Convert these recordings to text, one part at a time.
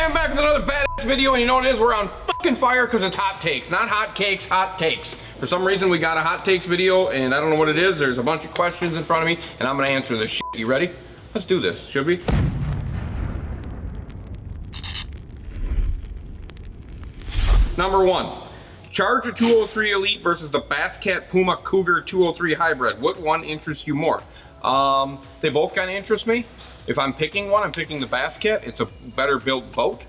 am back with another badass video, and you know what it is? We're on fucking fire because it's hot takes, not hot cakes, hot takes. For some reason, we got a hot takes video, and I don't know what it is. There's a bunch of questions in front of me, and I'm gonna answer this shit. You ready? Let's do this, should we? Number one, Charger 203 Elite versus the Basscat Puma Cougar 203 Hybrid. What one interests you more? They both kind of interest me. If I'm picking one, I'm picking the Basscat. It's a better built boat.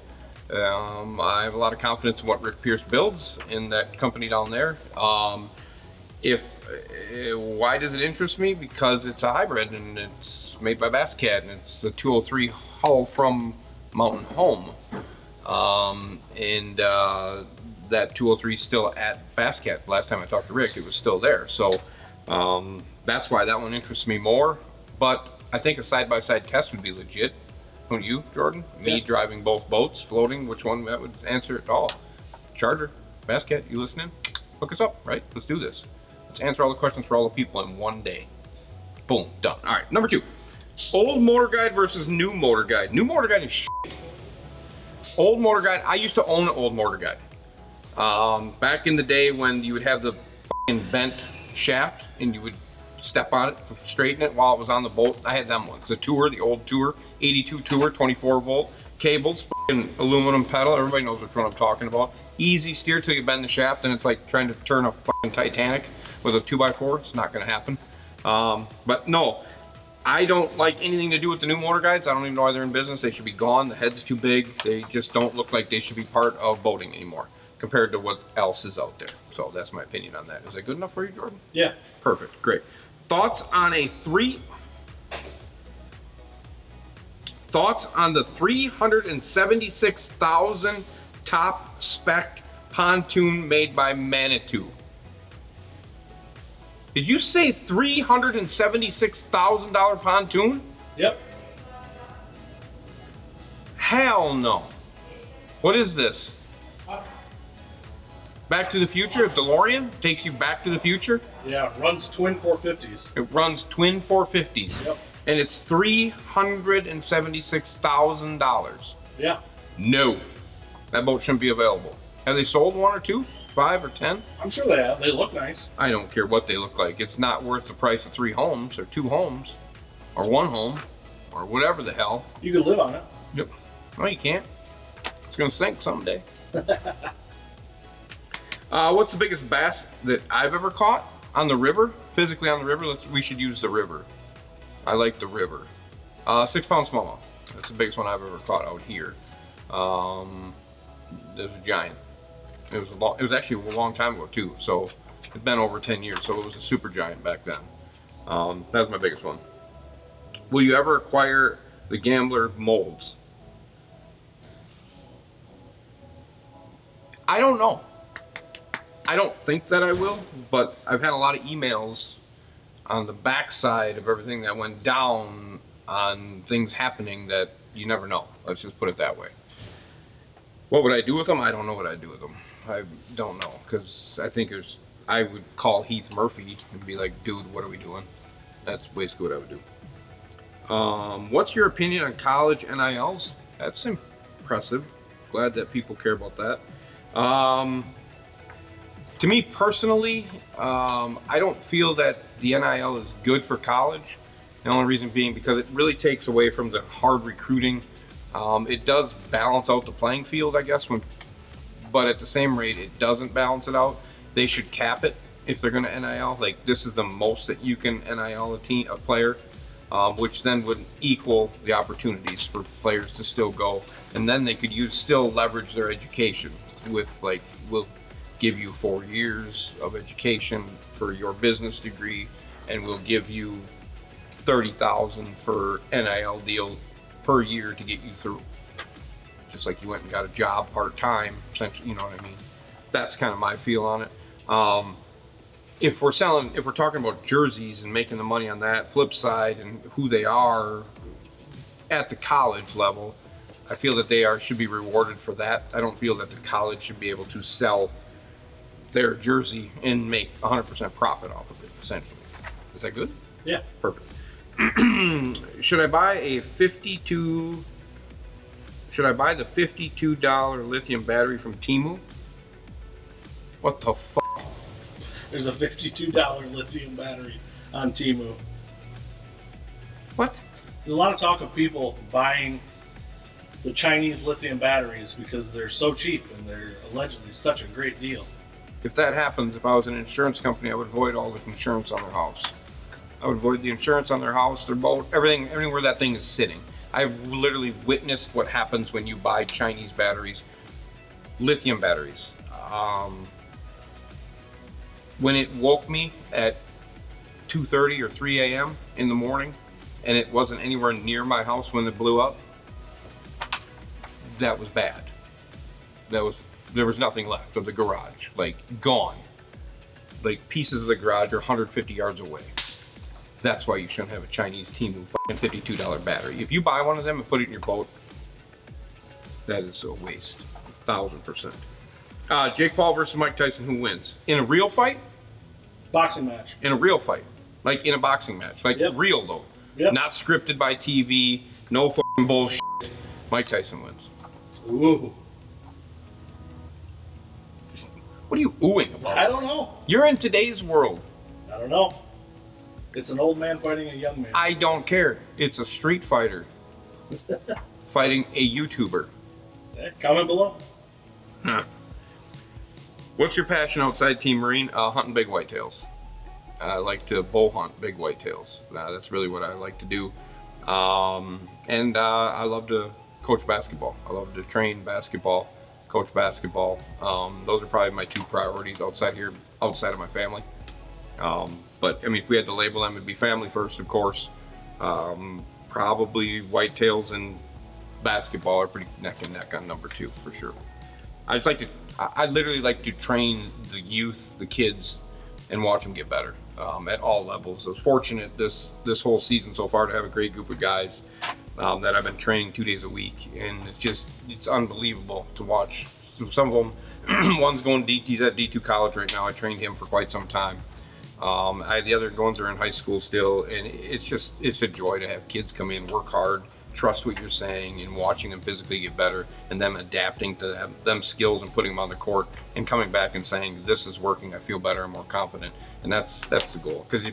I have a lot of confidence in what Rick Pierce builds in that company down there. Why does it interest me? Because it's a hybrid and it's made by Basscat and it's a 203 hull from Mountain Home. That 203 is still at Basscat. Last time I talked to Rick, it was still there. So that's why that one interests me more. But I think a side-by-side test would be legit. Wouldn't you, Jordan? Me driving both boats, floating, which one that would answer it all? Charger, Basscat, you listening? Hook us up, right? Let's do this. Let's answer all the questions for all the people in one day. Boom, done. All right, number two. Old motor guide versus new motor guide. New motor guide is shit. Old motor guide, I used to own an old motor guide. Back in the day when you would have the fucking bent shaft and you would step on it to straighten it while it was on the boat. I had them ones. The Tour, the old Tour, 82 Tour, 24 volt cables, fucking aluminum pedal. Everybody knows which one I'm talking about. Easy steer till you bend the shaft and it's like trying to turn a fucking Titanic with a 2x4. It's not gonna happen. But no, I don't like anything to do with the new motor guides. I don't even know why they're in business. They should be gone. The head's too big. They just don't look like they should be part of boating anymore compared to what else is out there. So that's my opinion on that. Is that good enough for you, Jordan? Yeah. Perfect, great. Thoughts on the 376,000 top spec pontoon made by Manitou? Did you say $376,000 pontoon? Yep. Hell no. What is this? Back to the Future? A DeLorean takes you back to the future? Yeah, it runs twin 450s. It runs twin 450s. Yep. And it's $376,000. Yeah. No. That boat shouldn't be available. Have they sold one or two? 5 or 10? I'm sure they have. They look nice. I don't care what they look like. It's not worth the price of 3 homes or 2 homes or 1 home or whatever the hell. You could live on it. Yep. No, you can't. It's gonna sink someday. What's the biggest bass that I've ever caught on the river? Physically on the river? We should use the river. I like the river. 6-pound smallmouth. That's the biggest one I've ever caught out here. It was a giant. It was actually a long time ago too. So it's been over 10 years. So it was a super giant back then. That was my biggest one. Will you ever acquire the Gambler molds? I don't know. I don't think that I will, but I've had a lot of emails on the backside of everything that went down on things happening that you never know. Let's just put it that way. What would I do with them? I don't know what I'd do with them. I don't know, because I think I would call Heath Murphy and be like, dude, what are we doing? That's basically what I would do. What's your opinion on college NILs? That's impressive. Glad that people care about that. To me personally, I don't feel that the NIL is good for college. The only reason being because it really takes away from the hard recruiting. It does balance out the playing field, I guess, but at the same rate, it doesn't balance it out. They should cap it if they're going to NIL. Like, this is the most that you can NIL a player, which then would equal the opportunities for players to still go. And then they could still leverage their education with, like, we'll give you 4 years of education for your business degree, and we'll give you $30,000 for NIL deal per year to get you through. Just like you went and got a job part-time, essentially, you know what I mean? That's kind of my feel on it. If we're talking about jerseys and making the money on that flip side and who they are at the college level, I feel that they should be rewarded for that. I don't feel that the college should be able to sell their jersey and make 100% profit off of it, essentially. Is that good? Yeah. Perfect. Should I buy a 52 Should I buy the $52 lithium battery from Temu? What the fuck? There's a $52 lithium battery on Temu. What? There's a lot of talk of people buying the Chinese lithium batteries because they're so cheap and they're allegedly such a great deal. If that happens, if I was an insurance company, I would avoid all the insurance on their house. I would avoid the insurance on their house, their boat, everything where that thing is sitting. I've literally witnessed what happens when you buy Chinese batteries, lithium batteries. When it woke me at 2:30 or 3 a.m. in the morning, and it wasn't anywhere near my house when it blew up, that was bad. There was nothing left of the garage, like gone. Like pieces of the garage are 150 yards away. That's why you shouldn't have a Chinese Temu fucking $52 battery. If you buy one of them and put it in your boat, that is a waste, 1,000%. Jake Paul versus Mike Tyson, who wins? In a real fight? Boxing match. In a real fight. Like in a boxing match. Like real though. Yep. Not scripted by TV, no fucking bullshit. Mike Tyson wins. Ooh. What are you oohing about? I don't know. You're in today's world. I don't know. It's an old man fighting a young man. I don't care. It's a street fighter fighting a YouTuber. Okay, comment below. Huh. What's your passion outside Team Marine? Hunting big whitetails. I like to bow hunt big whitetails. That's really what I like to do. And I love to coach basketball. I love to train basketball, coach basketball. Those are probably my two priorities outside of my family. But I mean, if we had to label them, it'd be family first, of course. Probably whitetails and basketball are pretty neck and neck on number 2 for sure. I literally like to train the youth, the kids, and watch them get better at all levels. I was fortunate this whole season so far to have a great group of guys that I've been training 2 days a week, and it's unbelievable to watch. So some of them, one's going he's at D2 college right now. I trained him for quite some time. The other ones are in high school still, and it's a joy to have kids come in, work hard, trust what you're saying, and watching them physically get better, and them adapting to them skills and putting them on the court, and coming back and saying, this is working, I feel better, I'm more confident. And that's the goal. Because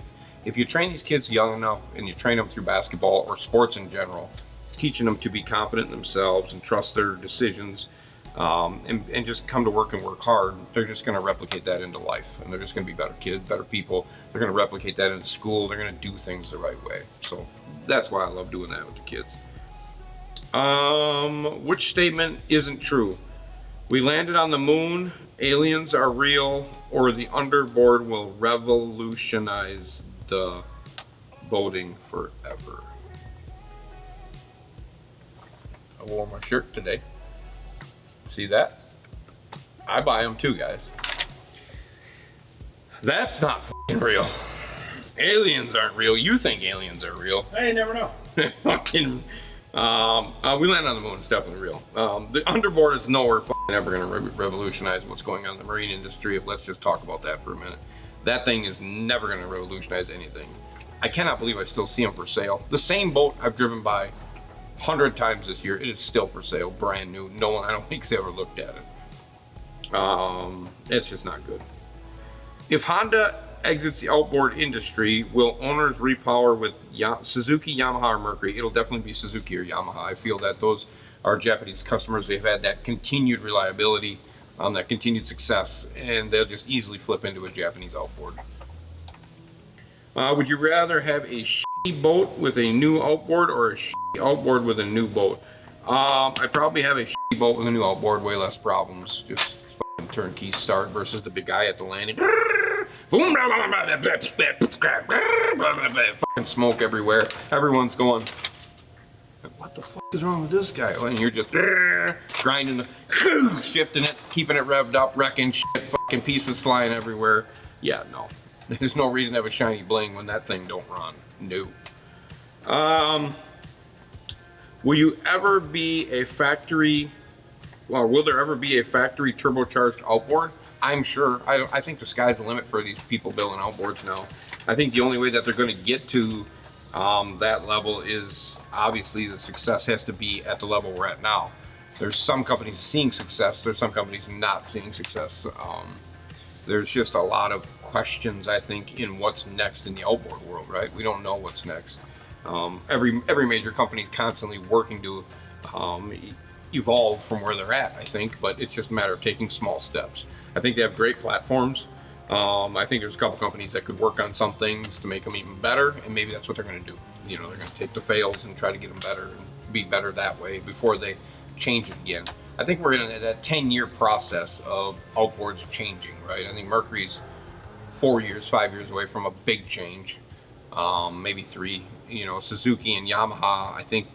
if you train these kids young enough, and you train them through basketball or sports in general, teaching them to be confident in themselves and trust their decisions, and just come to work and work hard, they're just going to replicate that into life, and they're just going to be better kids, better people. They're going to replicate that into school. They're going to do things the right way. So that's why I love doing that with the kids. Which statement isn't true? We landed on the moon, aliens are real, or the underboard will revolutionize the boating forever. I wore my shirt today. See that? I buy them too, guys. That's not fucking real. Aliens aren't real. You think aliens are real. Hey, you never know. Fucking, we landed on the moon. It's definitely real. The underboard is nowhere fucking ever going to revolutionize what's going on in the marine industry. Let's just talk about that for a minute. That thing is never going to revolutionize anything. I cannot believe I still see them for sale. The same boat I've driven by 100 times this year, it is still for sale, brand new. No one, I don't think, has ever looked at it. It's just not good. If Honda exits the outboard industry, will owners repower with Suzuki, Yamaha, or Mercury? It'll definitely be Suzuki or Yamaha. I feel that those are Japanese customers. They've had that continued reliability, that continued success, and they'll just easily flip into a Japanese outboard. Would you rather have a shitty boat with a new outboard or a shitty outboard with a new boat? I'd probably have a shitty boat with a new outboard, way less problems. Just fucking turnkey start versus the big guy at the landing. Fucking smoke everywhere. Everyone's going, what the fuck is wrong with this guy? And you're just grinding, shifting it, keeping it revved up, wrecking shit, fucking pieces flying everywhere. Yeah, no. There's no reason to have a shiny bling when that thing don't run. No. Will you ever be a factory, well, will there ever be a factory turbocharged outboard? I'm sure. I think the sky's the limit for these people building outboards now. I think the only way that they're going to get to that level is obviously the success has to be at the level we're at now. There's some companies seeing success, there's some companies not seeing success. There's just a lot of questions, I think, in what's next in the outboard world, right? We don't know what's next. Every major company is constantly working to evolve from where they're at, I think, but it's just a matter of taking small steps. I think they have great platforms. I think there's a couple companies that could work on some things to make them even better, and maybe that's what they're going to do. You know, they're going to take the fails and try to get them better and be better that way before they change it again. I think we're in that 10-year process of outboards changing, right? I think Mercury's 4 years, 5 years away from a big change, maybe 3. You know, Suzuki and Yamaha, I think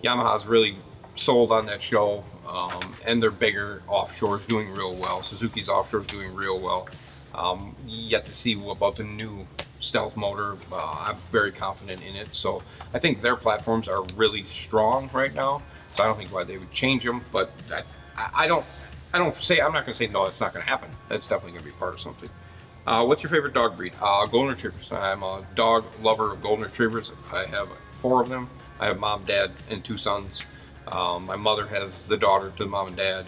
Yamaha's really sold on that show, and their bigger offshore is doing real well. Suzuki's offshore is doing real well. Yet to see about the new stealth motor. I'm very confident in it, so I think their platforms are really strong right now. So I don't think why they would change them, but I'm not going to say no, it's not going to happen. That's definitely going to be part of something. What's your favorite dog breed? Golden Retrievers. I'm a dog lover of Golden Retrievers. I have 4 of them. I have mom, dad, and 2 sons. My mother has the daughter to mom and dad.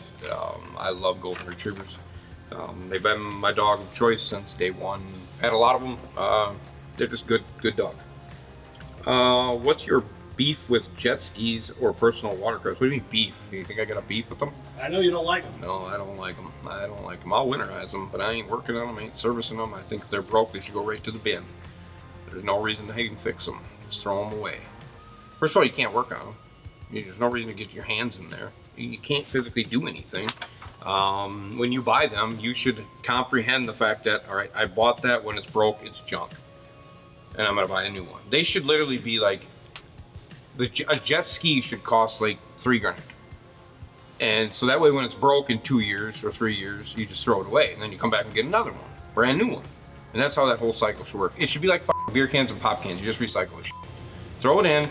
I love Golden Retrievers. They've been my dog of choice since day one. Had a lot of them. They're just good dog. What's your beef with jet skis or personal watercrafts? What do you mean beef? Do you think I got a beef with them? I know you don't like them. No, I don't like them. I don't like them. I'll winterize them, but I ain't working on them. I ain't servicing them. I think if they're broke, they should go right to the bin. There's no reason to even fix them. Just throw them away. First of all, you can't work on them. There's no reason to get your hands in there. You can't physically do anything. When you buy them, you should comprehend the fact that, all right, I bought that. When it's broke, it's junk, and I'm gonna buy a new one. They should literally be like, a jet ski should cost like $3 grand, and so that way when it's broke in 2 years or 3 years, you just throw it away, and then you come back and get another one, brand new one, and that's how that whole cycle should work. It should be like beer cans and pop cans. You just recycle the shit. Throw it in.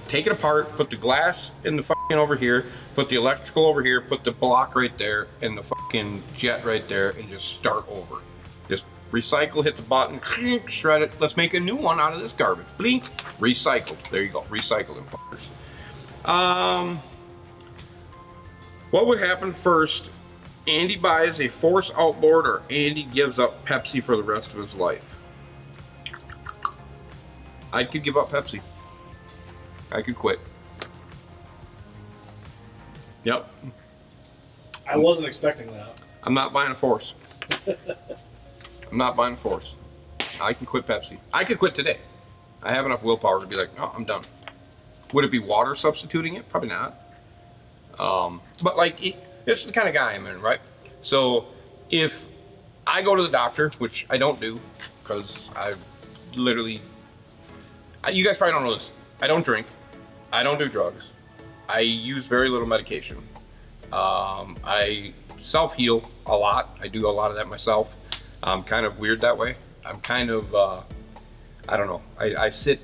Take it apart, put the glass in the fucking over here, put the electrical over here, put the block right there, and the fucking jet right there, and just start over. Just recycle, hit the button, shred it. Let's make a new one out of this garbage. Blink, recycled. There you go, recycle them fuckers. What would happen first? Andy buys a Force outboard, or Andy gives up Pepsi for the rest of his life? I could give up Pepsi. I could quit. Yep. I wasn't expecting that. I'm not buying a Force. I'm not buying a Force. I can quit Pepsi. I could quit today. I have enough willpower to be like, no, I'm done. Would it be water substituting it? Probably not. But like, this is the kind of guy I'm in, right? So if I go to the doctor, which I don't do, because I literally, you guys probably don't know this. I don't drink. I don't do drugs. I use very little medication. I self-heal a lot. I do a lot of that myself. I'm kind of weird that way. I'm kind of, I don't know. I sit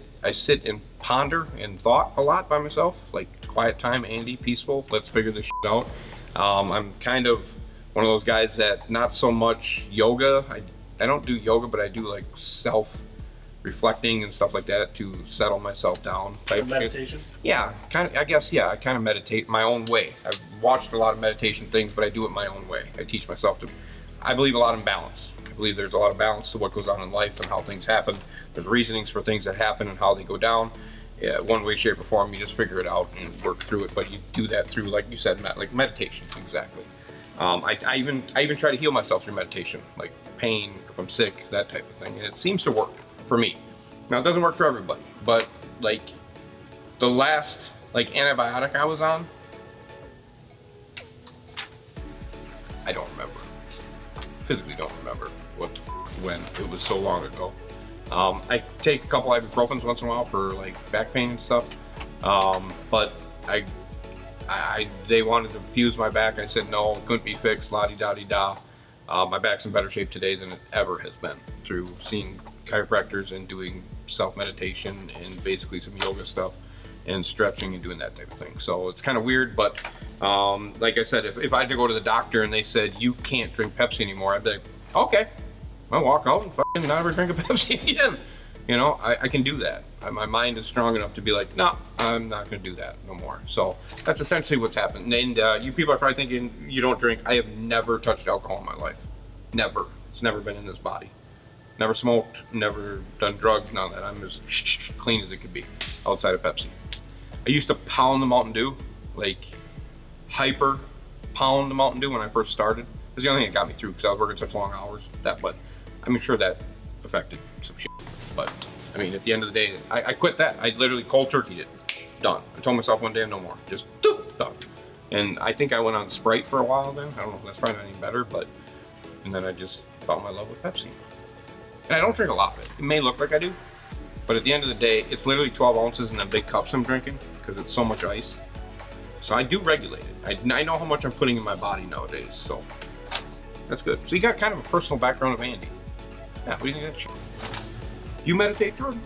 and ponder and thought a lot by myself. Like quiet time, Andy, peaceful. Let's figure this shit out. I'm kind of one of those guys that not so much yoga. I don't do yoga, but I do like self-reflecting and stuff like that to settle myself down type meditation? Shit. Yeah, kind of. I guess, yeah, I kind of meditate my own way. I've watched a lot of meditation things, but I do it my own way. I teach myself to. I believe a lot in balance. I believe there's a lot of balance to what goes on in life and how things happen. There's reasonings for things that happen and how they go down. Yeah, one way, shape, or form, you just figure it out and work through it. But you do that through, like you said, like meditation. Exactly. I even try to heal myself through meditation, like pain, if I'm sick, that type of thing, and it seems to work for me. Now it doesn't work for everybody, but like the last antibiotic I was on, I don't remember. Physically don't remember when. It was so long ago. I take a couple ibuprofens once in a while for like back pain and stuff, but they wanted to fuse my back. I said no, it couldn't be fixed, la-di-da-di-da. My back's in better shape today than it ever has been through seeing chiropractors and doing self-meditation and basically some yoga stuff and stretching and doing that type of thing. So it's kind of weird, but like I said, if I had to go to the doctor and they said, you can't drink Pepsi anymore, I'd be like, okay, I'll walk out and fucking never drink a Pepsi again. You know, I can do that. My mind is strong enough to be like, no, I'm not going to do that no more. So that's essentially what's happened. And you people are probably thinking you don't drink. I have never touched alcohol in my life. Never. It's never been in this body. Never smoked, never done drugs, none of that. I'm as clean as it could be outside of Pepsi. I used to pound the Mountain Dew, like hyper pound the Mountain Dew when I first started. It was the only thing that got me through because I was working such long hours. But I'm sure that affected some shit. But I mean, at the end of the day, I quit that. I literally cold turkeyed it. Done. I told myself one day, no more. Just doop, done. And I think I went on Sprite for a while then. I don't know if that's probably not any better, but, and then I just found my love with Pepsi. And I don't drink a lot of it. It may look like I do, but at the end of the day, it's literally 12 ounces in the big cups I'm drinking because it's so much ice. So I do regulate it. I know how much I'm putting in my body nowadays, so that's good. So you got kind of a personal background of Andy. Yeah, what do you think of that shit? You meditate, Jordan?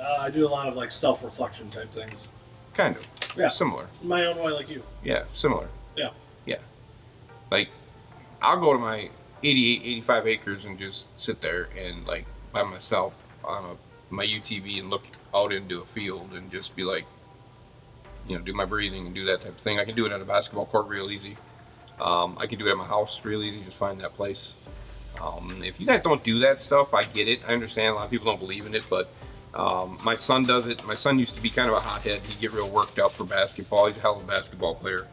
I do a lot of like self-reflection type things. Kind of. Yeah. Similar. In my own way, like you. Yeah, similar. Yeah. Yeah. Like, I'll go to my 88, 85 acres and just sit there and like by myself on my UTV and look out into a field and just be like, you know, do my breathing and do that type of thing. I can do it at a basketball court real easy. I can do it at my house real easy, just find that place. If you guys don't do that stuff, I get it. I understand a lot of people don't believe in it, but my son does it. My son used to be kind of a hothead. He'd get real worked up for basketball. He's a hell of a basketball player.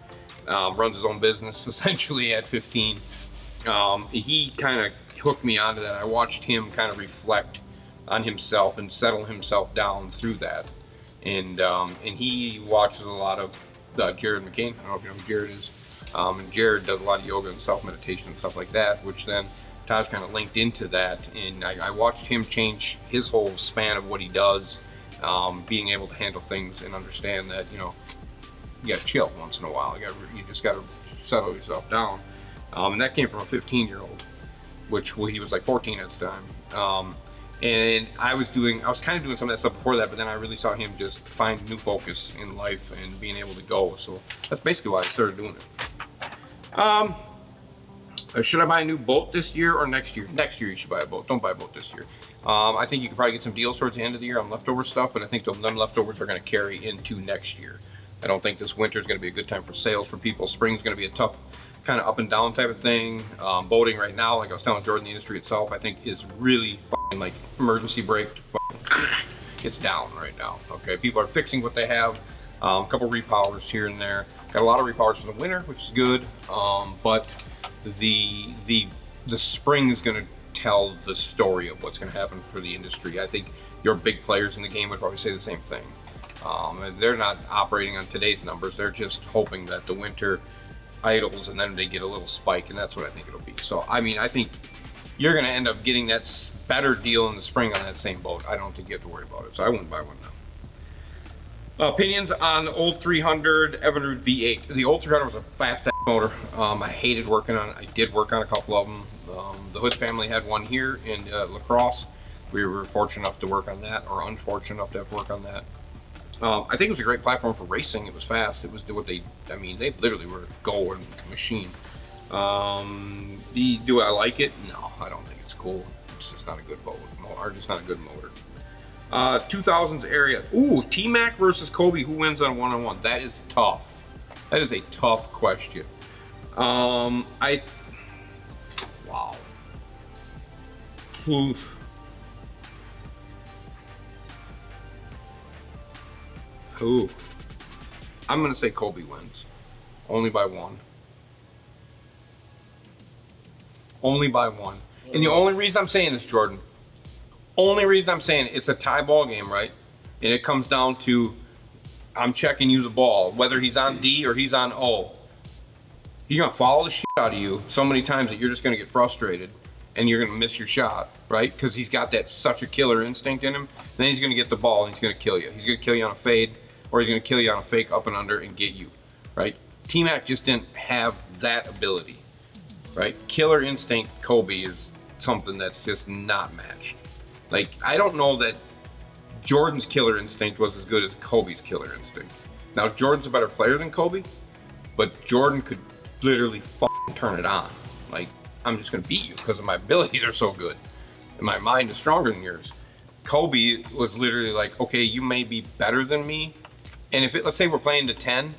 Runs his own business essentially at 15. He kind of hooked me onto that. I watched him kind of reflect on himself and settle himself down through that. And he watches a lot of Jared McCain. I don't know if you know who Jared is. And Jared does a lot of yoga and self-meditation and stuff like that, which then Taj kind of linked into that. And I watched him change his whole span of what he does, being able to handle things and understand that, you know, you gotta chill once in a while. You just gotta settle yourself down. And that came from a 15-year-old, which he was like 14 at the time. And I was kind of doing some of that stuff before that, but then I really saw him just find new focus in life and being able to go. So that's basically why I started doing it. Should I buy a new boat this year or next year? Next year you should buy a boat. Don't buy a boat this year. I think you can probably get some deals towards the end of the year on leftover stuff, but I think them leftovers are going to carry into next year. I don't think this winter is going to be a good time for sales for people. Spring's going to be a tough kind of up and down type of thing. Boating right now, like I was telling Jordan, the industry itself, I think is really like emergency brake. It's down right now. Okay, people are fixing what they have. A couple repowers here and there. Got a lot of repowers for the winter, which is good. But the spring is going to tell the story of what's going to happen for the industry. I think your big players in the game would probably say the same thing. They're not operating on today's numbers. They're just hoping that the winter idles and then they get a little spike, and that's what I think it'll be. So, I mean, I think you're going to end up getting that better deal in the spring on that same boat. I don't think you have to worry about it, so I wouldn't buy one now. Opinions on the old 300 Evinrude V8. The old 300 was a fast motor. I hated working on it. I did work on a couple of them. The Hood family had one here in La Crosse. We were fortunate enough to work on that, or unfortunate enough to have to work on that. I think it was a great platform for racing. It was fast. It was what they literally were a go-and machine. Do I like it? No, I don't think it's cool. It's just not a good boat, or just not a good motor. 2000s area. Ooh, T-Mac versus Kobe. Who wins on one-on-one? That is tough. That is a tough question. Wow. Oof. Ooh. I'm gonna say Kobe wins. Only by one. Only by one. And the only reason I'm saying this, Jordan, only reason I'm saying it's a tie ball game, right? And it comes down to I'm checking you the ball, whether he's on D or he's on O. He's gonna follow the shit out of you so many times that you're just gonna get frustrated and you're gonna miss your shot, right? Because he's got that such a killer instinct in him. Then he's gonna get the ball and he's gonna kill you. He's gonna kill you on a fade, or he's gonna kill you on a fake up and under and get you, right? T-Mac just didn't have that ability, right? Killer instinct Kobe is something that's just not matched. Like, I don't know that Jordan's killer instinct was as good as Kobe's killer instinct. Now, Jordan's a better player than Kobe, but Jordan could literally turn it on. Like, I'm just gonna beat you because my abilities are so good and my mind is stronger than yours. Kobe was literally like, okay, you may be better than me. And if let's say we're playing to 10,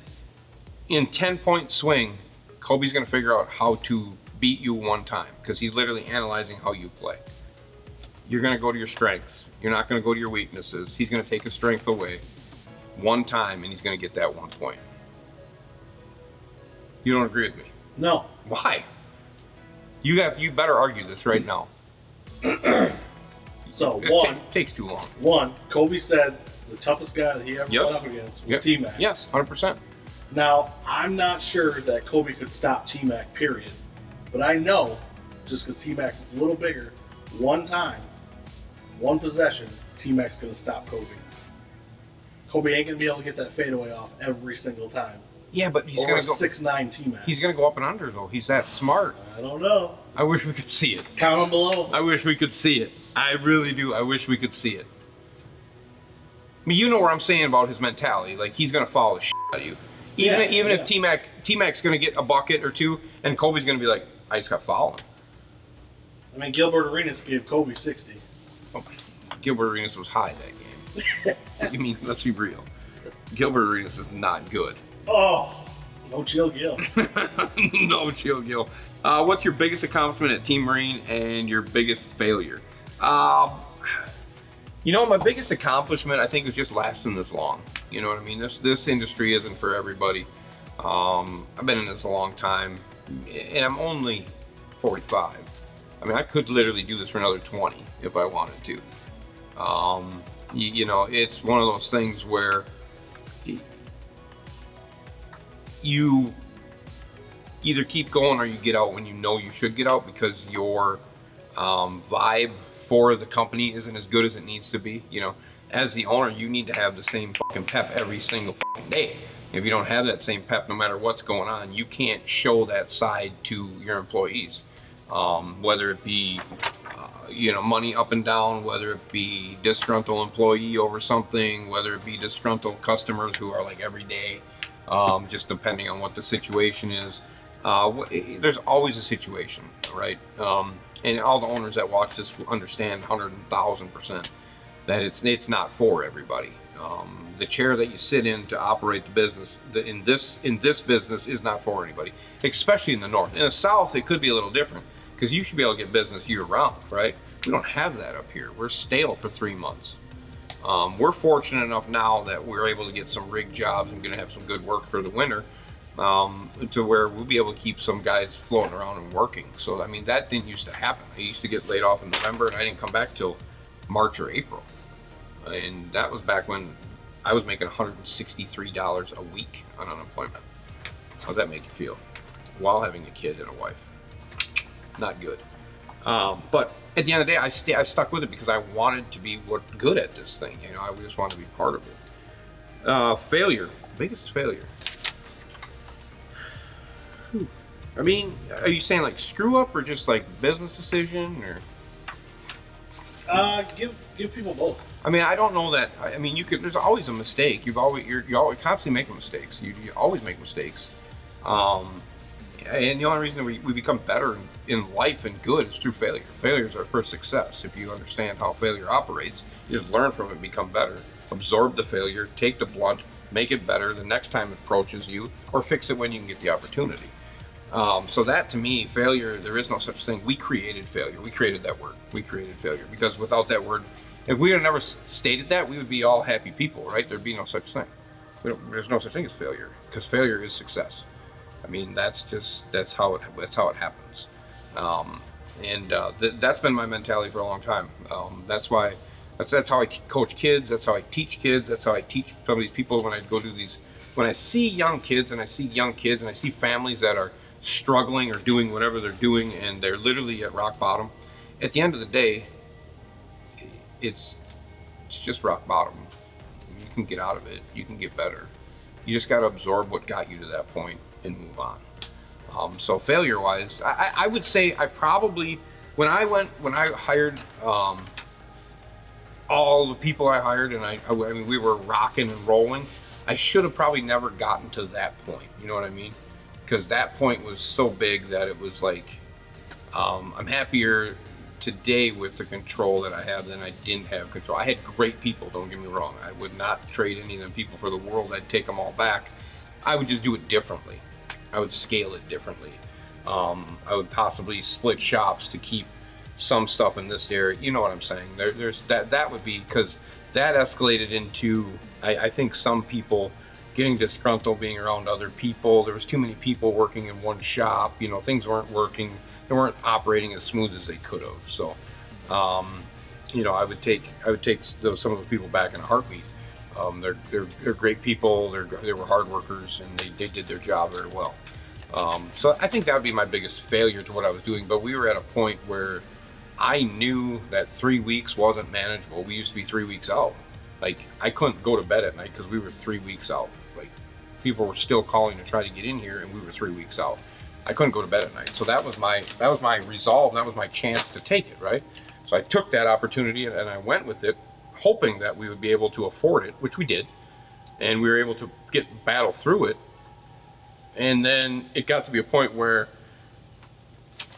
in 10-point swing, Kobe's gonna figure out how to beat you one time because he's literally analyzing how you play. You're gonna go to your strengths. You're not gonna go to your weaknesses. He's gonna take a strength away one time and he's gonna get that 1 point. You don't agree with me? No. Why? You better argue this right now. So It takes too long. One, Kobe said the toughest guy that he ever went up against was T-Mac. Yes, 100%. Now, I'm not sure that Kobe could stop T-Mac, period. But I know, just because T-Mac's a little bigger, one time, one possession, T-Mac's going to stop Kobe. Kobe ain't going to be able to get that fadeaway off every single time. Yeah, but he's going to go 6'9" T-Mac. He's going to go up and under, though. He's that smart. I don't know. I wish we could see it. Comment below. I wish we could see it. I really do. I wish we could see it. I mean, you know what I'm saying about his mentality. Like, he's going to follow the shit out of you. Even if T-Mac's going to get a bucket or two, and Kobe's going to be like, I just got fouled. I mean, Gilbert Arenas gave Kobe 60. Oh, Gilbert Arenas was high that game. I mean, let's be real. Gilbert Arenas is not good. Oh, no chill, Gil. No chill, Gil. What's your biggest accomplishment at Team Marine and your biggest failure? You know, my biggest accomplishment, I think, is just lasting this long. You know what I mean? This industry isn't for everybody. I've been in this a long time, and I'm only 45. I mean, I could literally do this for another 20 if I wanted to. You know, it's one of those things where you either keep going or you get out when you know you should get out because your vibe for the company isn't as good as it needs to be. You know, as the owner, you need to have the same fucking pep every single fucking day. If you don't have that same pep, no matter what's going on, you can't show that side to your employees. Whether it be, you know, money up and down, whether it be disgruntled employee over something, whether it be disgruntled customers who are like every day, just depending on what the situation is. There's always a situation, right? And all the owners that watch this will understand 100,000% that it's not for everybody. The chair that you sit in to operate the business in this business is not for anybody, especially in the north. In the south, it could be a little different because you should be able to get business year round, right? We don't have that up here. We're stale for 3 months. We're fortunate enough now that we're able to get some rig jobs and going to have some good work for the winter, to where we'll be able to keep some guys floating around and working. So, I mean, that didn't used to happen. I used to get laid off in November and I didn't come back till March or April. And that was back when I was making $163 a week on unemployment. How does that make you feel? While having a kid and a wife. Not good. But at the end of the day, I stuck with it because I wanted to be good at this thing. You know, I just wanted to be part of it. Failure. Biggest failure. I mean, are you saying like screw up or just like business decision or? Give people both. I mean, I don't know that. I mean, there's always a mistake. You're always constantly making mistakes. You always make mistakes. And the only reason we become better in life and good is through failure. Failures are for success. If you understand how failure operates, you just learn from it, become better, absorb the failure, take the blunt, make it better the next time it approaches you, or fix it when you can get the opportunity. So that, to me, failure, there is no such thing. We created failure. We created that word. We created failure because without that word, if we had never stated that, we would be all happy people, right? There'd be no such thing. There's no such thing as failure because failure is success. I mean, that's how it happens. That's been my mentality for a long time. That's how I coach kids. That's how I teach kids. That's how I teach some of these people when I go do these. When I see young kids and I see families that are struggling or doing whatever they're doing and they're literally at rock bottom, at the end of the day, it's just rock bottom. You can get out of it. You can get better. You just got to absorb what got you to that point and move on. So failure-wise, I would say I probably, when I hired all the people I hired, and I mean, we were rocking and rolling, I should have probably never gotten to that point. You know what I mean? Because that point was so big that it was like, I'm happier today with the control that I have than I didn't have control. I had great people, don't get me wrong. I would not trade any of them people for the world. I'd take them all back. I would just do it differently. I would scale it differently. I would possibly split shops to keep some stuff in this area. You know what I'm saying? There's that would be, because that escalated into, I think, some people getting disgruntled being around other people. There was too many people working in one shop. You know, things weren't working. They weren't operating as smooth as they could have. So, you know, I would take some of the people back in a heartbeat. They're great people. They were hard workers, and they did their job very well. So I think that would be my biggest failure to what I was doing. But we were at a point where I knew that 3 weeks wasn't manageable. We used to be 3 weeks out. Like, I couldn't go to bed at night because we were 3 weeks out. Like, people were still calling to try to get in here, and we were 3 weeks out. I couldn't go to bed at night. So that was my resolve. That was my chance to take it, right? So I took that opportunity and I went with it, hoping that we would be able to afford it, which we did. And we were able to battle through it. And then it got to be a point where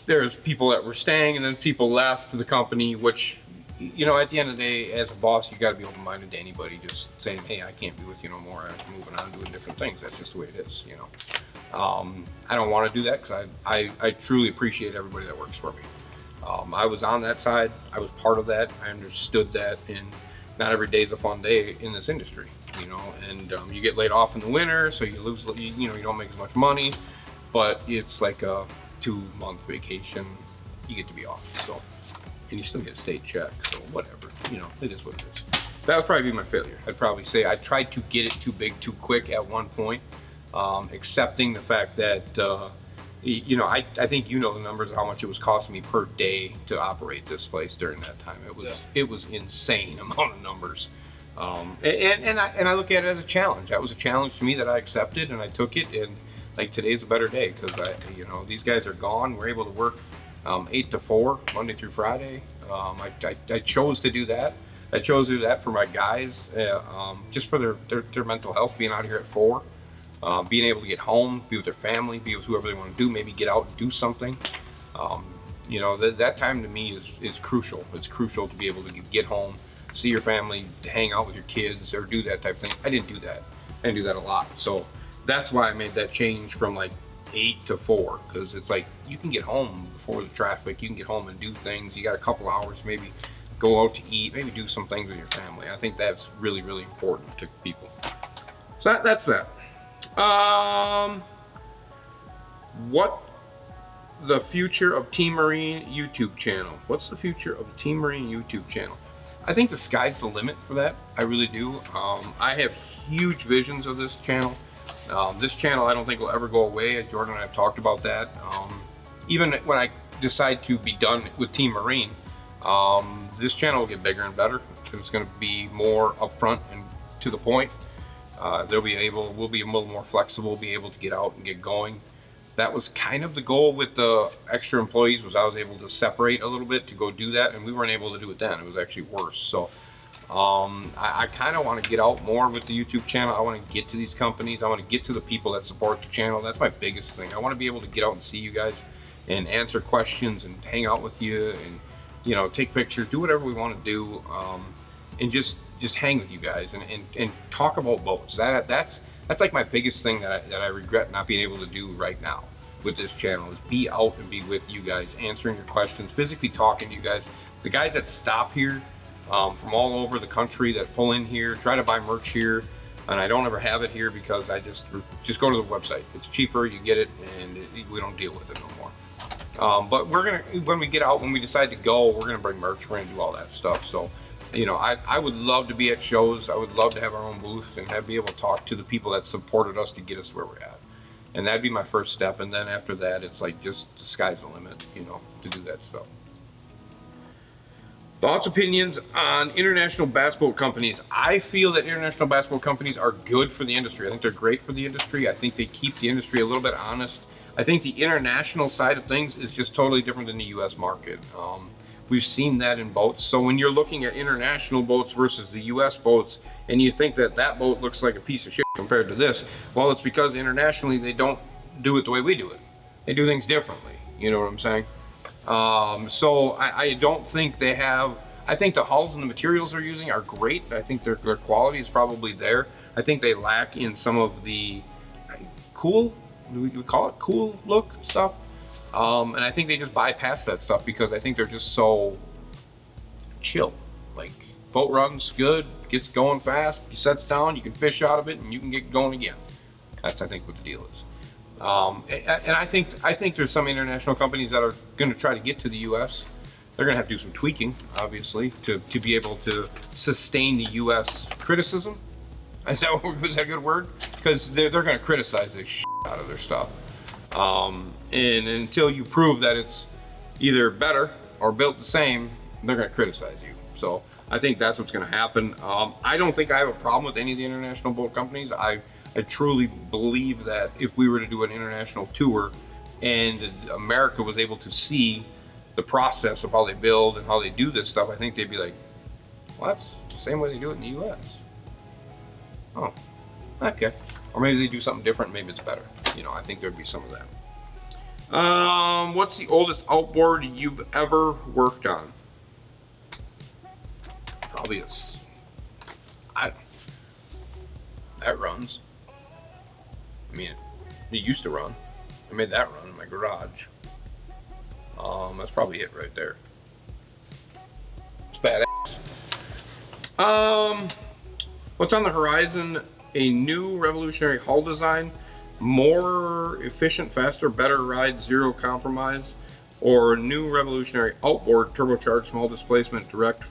there's people that were staying, and then people left the company, which, you know, at the end of the day, as a boss, you got to be open-minded to anybody just saying, hey, I can't be with you no more. I'm moving on, doing different things. That's just the way it is, you know. I don't want to do that because I truly appreciate everybody that works for me. I was on that side. I was part of that. I understood that, and not every day is a fun day in this industry, you know. And you get laid off in the winter, so you lose, you know, you don't make as much money, but it's like a 2-month vacation. You get to be off, so, and you still get a state check, so whatever, you know, it is what it is. That would probably be my failure. I'd probably say I tried to get it too big too quick at one point, accepting the fact that you know, I think you know the numbers of how much it was costing me per day to operate this place during that time. It was insane amount of numbers, and I look at it as a challenge. That was a challenge to me that I accepted, and I took it. And like, today's a better day because you know, these guys are gone. We're able to work 8 to 4 Monday through Friday. I chose to do that. I chose to do that for my guys, just for their mental health, being out here at 4. Being able to get home, be with their family, be with whoever they want to do, maybe get out and do something. You know, that time to me is crucial. It's crucial to be able to get home, see your family, to hang out with your kids, or do that type of thing. I didn't do that. I didn't do that a lot. So that's why I made that change from like 8 to 4, because it's like you can get home before the traffic. You can get home and do things. You got a couple hours, maybe go out to eat, maybe do some things with your family. I think that's really, really important to people. So that's that. What the future of Team Marine YouTube channel? What's the future of the Team Marine YouTube channel? I think the sky's the limit for that. I really do. I have huge visions of this channel. This channel, I don't think will ever go away. Jordan and I have talked about that. Even when I decide to be done with Team Marine, this channel will get bigger and better. It's going to be more upfront and to the point. We'll be a little more flexible, be able to get out and get going. That was kind of the goal with the extra employees, was I was able to separate a little bit to go do that, and we weren't able to do it then. It was actually worse. So I kind of want to get out more with the YouTube channel. I want to get to these companies. I want to get to the people that support the channel. That's my biggest thing. I want to be able to get out and see you guys and answer questions and hang out with you and, you know, take pictures, do whatever we want to do, and just hang with you guys and talk about boats. That's like my biggest thing that I regret not being able to do right now with this channel, is be out and be with you guys, answering your questions, physically talking to you guys. The guys that stop here from all over the country, that pull in here, try to buy merch here, and I don't ever have it here because I just go to the website. It's cheaper, you get it, and we don't deal with it no more. But we're gonna, when we get out, when we decide to go, we're gonna bring merch, we're gonna do all that stuff. So, you know, I would love to be at shows. I would love to have our own booth and be able to talk to the people that supported us to get us where we're at. And that'd be my first step. And then after that, it's like just the sky's the limit, you know, to do that stuff. Thoughts, opinions on international bass boat companies. I feel that international bass boat companies are good for the industry. I think they're great for the industry. I think they keep the industry a little bit honest. I think the international side of things is just totally different than the U.S. market. We've seen that in boats. So when you're looking at international boats versus the U.S. boats, and you think that that boat looks like a piece of shit compared to this, well, it's because internationally they don't do it the way we do it. They do things differently. You know what I'm saying? So I don't think they have. I think the hulls and the materials they're using are great. I think their quality is probably there. I think they lack in some of the cool, we call it cool look stuff. And I think they just bypass that stuff because I think they're just so chill. Like, boat runs good, gets going fast, sets down, you can fish out of it, and you can get going again. That's, I think, what the deal is. And I think there's some international companies that are going to try to get to the U.S. They're going to have to do some tweaking, obviously, to be able to sustain the U.S. criticism. Was that a good word? Because they're going to criticize the shit out of their stuff. And until you prove that it's either better or built the same, they're going to criticize you. So I think that's what's going to happen. I don't think I have a problem with any of the international boat companies. I truly believe that if we were to do an international tour and America was able to see the process of how they build and how they do this stuff, I think they'd be like, well, that's the same way they do it in the U.S. Oh, okay. Or maybe they do something different, maybe it's better. You know, I think there'd be some of that. What's the oldest outboard you've ever worked on? Probably that runs. I mean, it used to run. I made that run in my garage. That's probably it right there. It's badass. What's on the horizon? A new revolutionary hull design, more efficient, faster, better ride, zero compromise, or new revolutionary outboard, turbocharged, small displacement, direct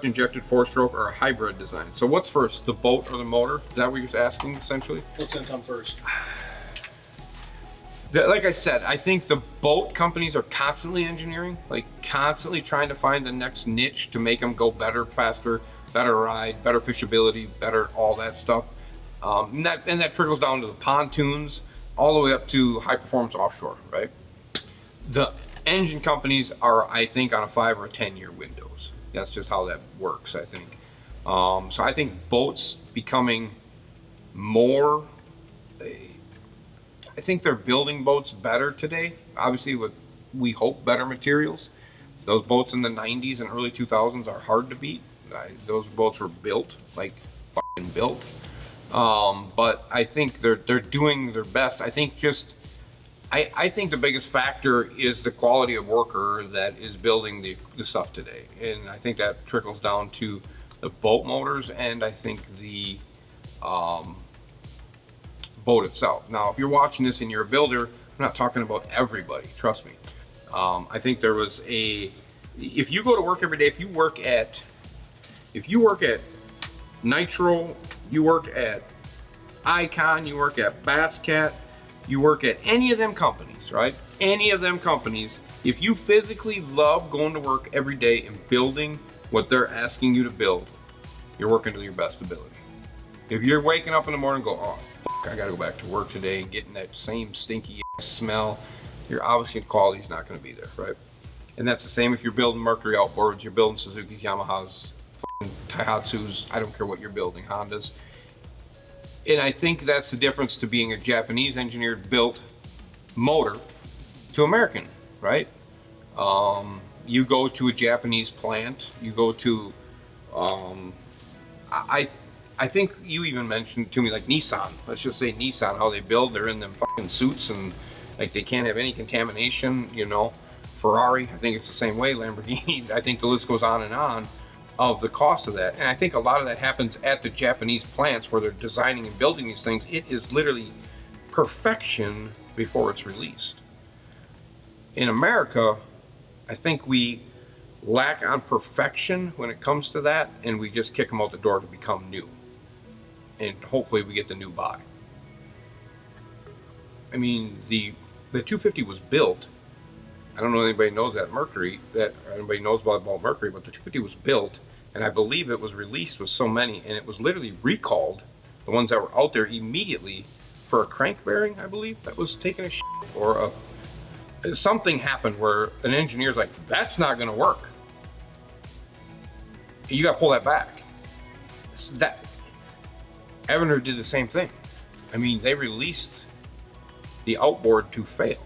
injected four-stroke, or a hybrid design. So what's first, the boat or the motor? Is that what you're asking, essentially? What's gonna come first? Like I said, I think the boat companies are constantly engineering, like constantly trying to find the next niche to make them go better, faster, better ride, better fishability, better all that stuff. And that trickles down to the pontoons, all the way up to high performance offshore, right? The engine companies are, I think, on a 5 or 10 year windows. That's just how that works, I think. So I think boats becoming more, I think they're building boats better today, obviously with, we hope, better materials. Those boats in the 90s and early 2000s are hard to beat. Those boats were built, like fucking built. But I think they're doing their best. I think I think the biggest factor is the quality of worker that is building the stuff today. And I think that trickles down to the boat motors and I think the boat itself. Now, if you're watching this and you're a builder, I'm not talking about everybody, trust me. I think there was if you go to work every day, if you work at Nitro, you work at Icon, you work at Basscat, you work at any of them companies, right? Any of them companies, if you physically love going to work every day and building what they're asking you to build, you're working to your best ability. If you're waking up in the morning and go, oh, fuck, I gotta go back to work today and getting that same stinky smell, your obviously quality's not gonna be there, right? And that's the same if you're building Mercury outboards, you're building Suzuki's, Yamaha's, Daihatsu's, I don't care what you're building, Hondas. And I think that's the difference to being a Japanese engineered built motor to American, right? You go to a Japanese plant, you go to, I think you even mentioned to me like Nissan, let's just say Nissan, how they build, they're in them fucking suits and like they can't have any contamination, you know. Ferrari, I think it's the same way, Lamborghini, I think the list goes on of the cost of that. And I think a lot of that happens at the Japanese plants where they're designing and building these things. It is literally perfection before it's released. In America, I think we lack on perfection when it comes to that, and we just kick them out the door to become new. And hopefully we get the new buy. I mean, the 250 was built. I don't know if anybody knows anybody knows about Mercury, but the 250 was built, and I believe it was released with so many, and it was literally recalled, the ones that were out there immediately, for a crank bearing, I believe, that was taking a shit, or something happened where an engineer's like, that's not gonna work. You gotta pull that back. Evinrude did the same thing. I mean, they released the outboard to fail.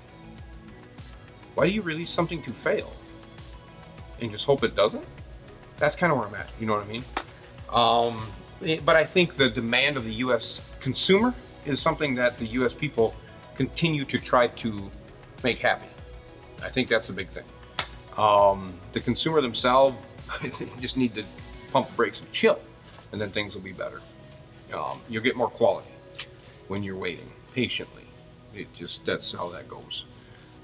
why do you release something to fail and just hope it doesn't? That's kind of where I'm at, you know what I mean? But I think the demand of the US consumer is something that the US people continue to try to make happy. I think that's a big thing. The consumer themselves, I think, just need to pump the brakes and chill, and then things will be better. You'll get more quality when you're waiting patiently. That's how that goes.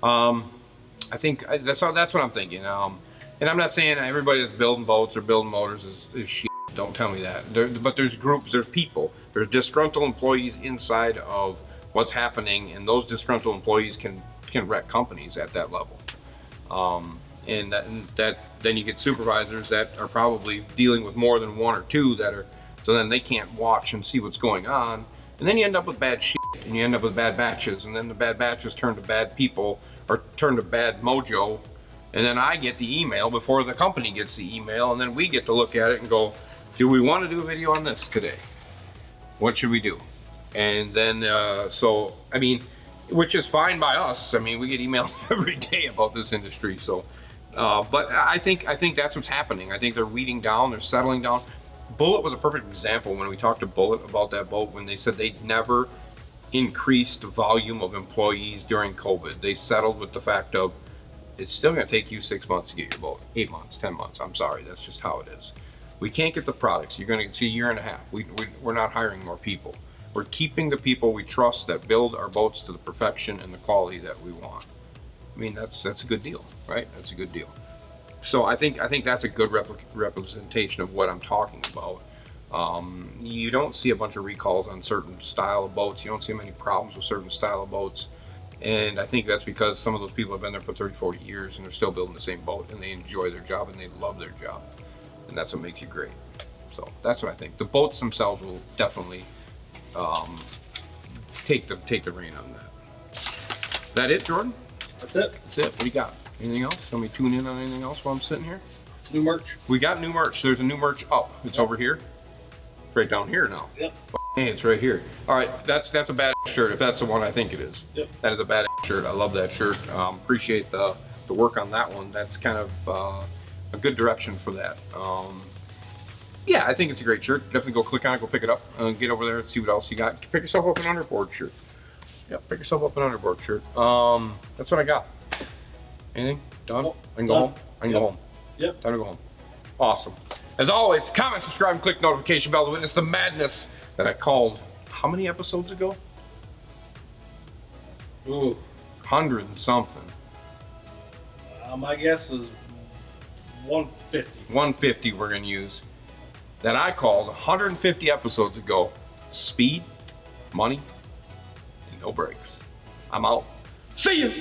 I think that's what I'm thinking. And I'm not saying everybody that's building boats or building motors is shit. Don't tell me that. But there's groups, there's people, there's disgruntled employees inside of what's happening, and those disgruntled employees can wreck companies at that level. And then you get supervisors that are probably dealing with more than one or two that are, so then they can't watch and see what's going on, and then you end up with bad shit, and you end up with bad batches, and then the bad batches turn to bad people or turn to bad mojo, and then I get the email before the company gets the email, and then we get to look at it and go, do we want to do a video on this today? What should we do? And then so I mean, which is fine by us. I mean, we get emails every day about this industry. So, but I think that's what's happening. I think they're weeding down, they're settling down. Bullet was a perfect example when we talked to Bullet about that boat, when they said they'd never increased the volume of employees during COVID. They settled with the fact of, it's still gonna take you 6 months to get your boat, 8 months, 10 months. I'm sorry, that's just how it is. We can't get the products. You're gonna see a year and a half. We're not hiring more people. We're keeping the people we trust that build our boats to the perfection and the quality that we want. I mean, that's a good deal, right? That's a good deal. So I think that's a good representation of what I'm talking about. You don't see a bunch of recalls on certain style of boats. You don't see many problems with certain style of boats. And I think that's because some of those people have been there for 30, 40 years and they're still building the same boat, and they enjoy their job and they love their job. And that's what makes you great. So that's what I think. The boats themselves will definitely take the reign on that. Is that it, Jordan? That's it. That's it. What do you got? Anything else? Let me tune in on anything else while I'm sitting here. New merch. We got new merch. There's a new merch up. It's over here. It's right down here now. Yep. Hey, it's right here. All right, that's a bad shirt if that's the one I think it is. Yep. That is a bad shirt. I love that shirt. Appreciate the work on that one. That's kind of a good direction for that. Yeah, I think it's a great shirt. Definitely go click on it, go pick it up, get over there and see what else you got. Pick yourself up an underboard shirt. Yep, pick yourself up an underboard shirt. That's what I got. Anything? Done? I can go home? I can go home. Yep. Time to go home. Awesome. As always, comment, subscribe, and click notification bell to witness the madness that I called how many episodes ago? Ooh. 100 and something. My guess is 150. 150 we're gonna use. That I called 150 episodes ago. Speed, money, and no brakes. I'm out. See ya!